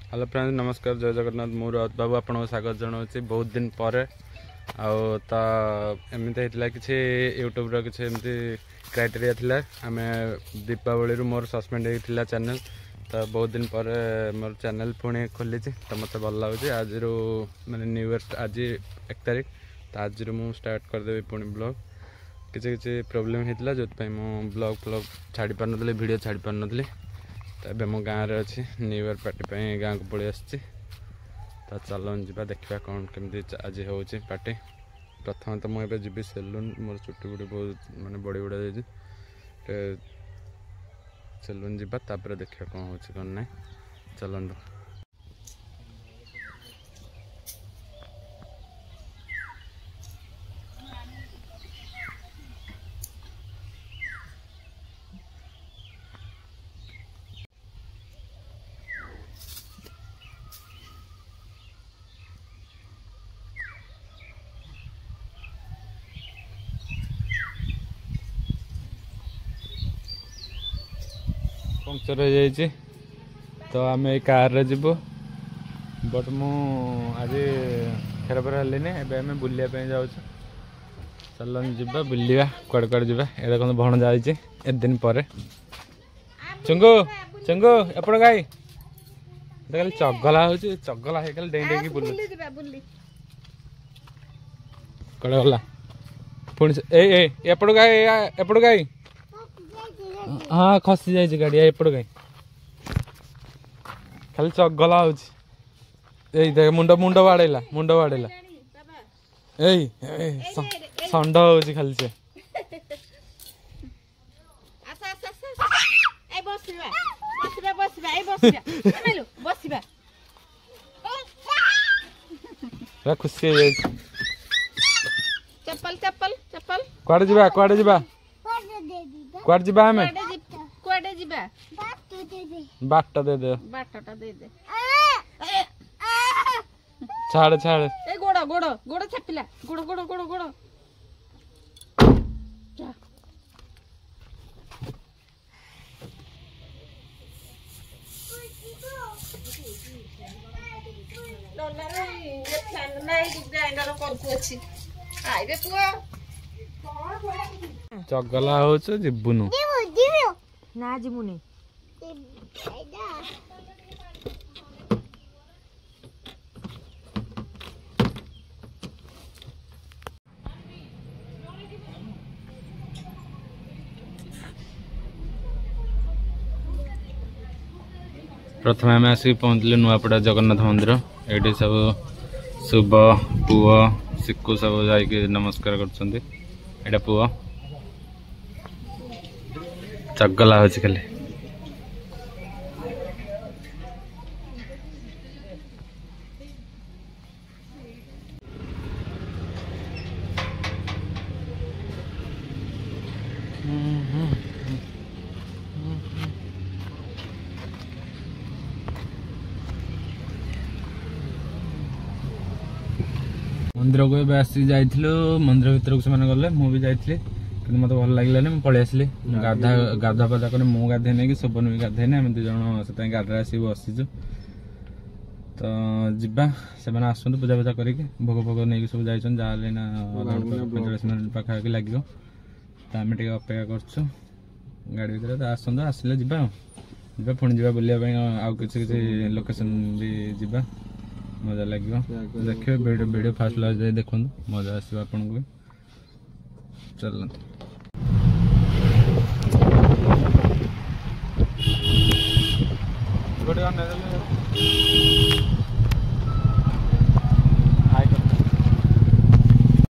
hello friends नमस्कार जय जगन्नाथ मु राउत बाबू आपको स्वागत जनावि बहुत दिन पर एमती होता कि यूट्यूब किसी एमती क्राइटेरिया थिला आम दीपावली मोर सस्पेंड होता चैनल तो बहुत दिन पर मोर चैनल पुणी खोली तो मत भल लगे आज माने न्यू ईयर आज 1 तारिख तो आज मुझे स्टार्ट करदेवी पुणी ब्लॉग किसी प्रोब्लेम होता जो ब्लॉग छाड़ी पार नी वीडियो छाड़ी पार नी तो मो गाँव में अच्छी न्यू ईयर पार्टी गाँव को पलि आसी तो चलन जा देखा कौन केमती आज हो पार्टी प्रथम तो मुझे जी सेलून मोर चुटी बुटी बहुत माने बड़ी बुढ़ा जाए सेलून जा देखा कौन हो कौन ना चलतु पंक्चर हो जाइए तो आम ये कार रे जीवु बट मु आज फेरफेर हेलिनी एम बुलापी जाऊँ चलन जा बुलवा कड़े कड़े जा ये देखो भण जाए ए दिन पर चुंगु चुंगु एपट गाई खाली चगला हो चगला है खाली डेई डेई बुल कड़े गला पुणी एपट गाई हाँ खसी जाइए गाड़ी एपट गाई खाली चगला हो देख मुंड मुंड बाड़ेला षंड हो खाली से खुशी हो चप्पल चप्पल चप्पल कुआडे जीवा कुआडे जीवा कुआडे जीवा हमें कुआडे जीवा बाट दे दे बाटटा दे दे छाड़ छाड़ ए गोड़ गोड़ गोड़ छपिला गोड़ गोड़ गोड़ गोड़ जा डॉलर ये फैन नहीं ग्राइंडर करकु अछि आइबे पुआ चगला हो जीवनु ना जिमुनी प्रथम आम आसिक पहुँचलु नुआपड़ा जगन्नाथ मंदिर ये सब शुभ पुओ सिक्कू सब जाइए नमस्कार कर पुओ चगला हो खाली मंदिर को ए आसिक जाइलु मंदिर भर से गले मुझे जाइली कि मत भल लगे पलि आसली गाधा गाधा पाधा कर मु गाधे नहीं कि शोभन भी गाधे नहीं आम दुज से गाधे आस बसीचु तो जा से आसतु पूजा पूजा करके भोग भोग नहीं सब जा ना 45 मिनट पाखापाखि लगे तो आम टे अपेक्षा करछु गाड़ी भर तो आसतु आसिले जा पुणी जा बुलापी आउ किसी लोकेशन भी जा मजा लगे देखिए वीडियो फास्ट लास्ट जाए देखो मजा आसो आपन को चलते गोटे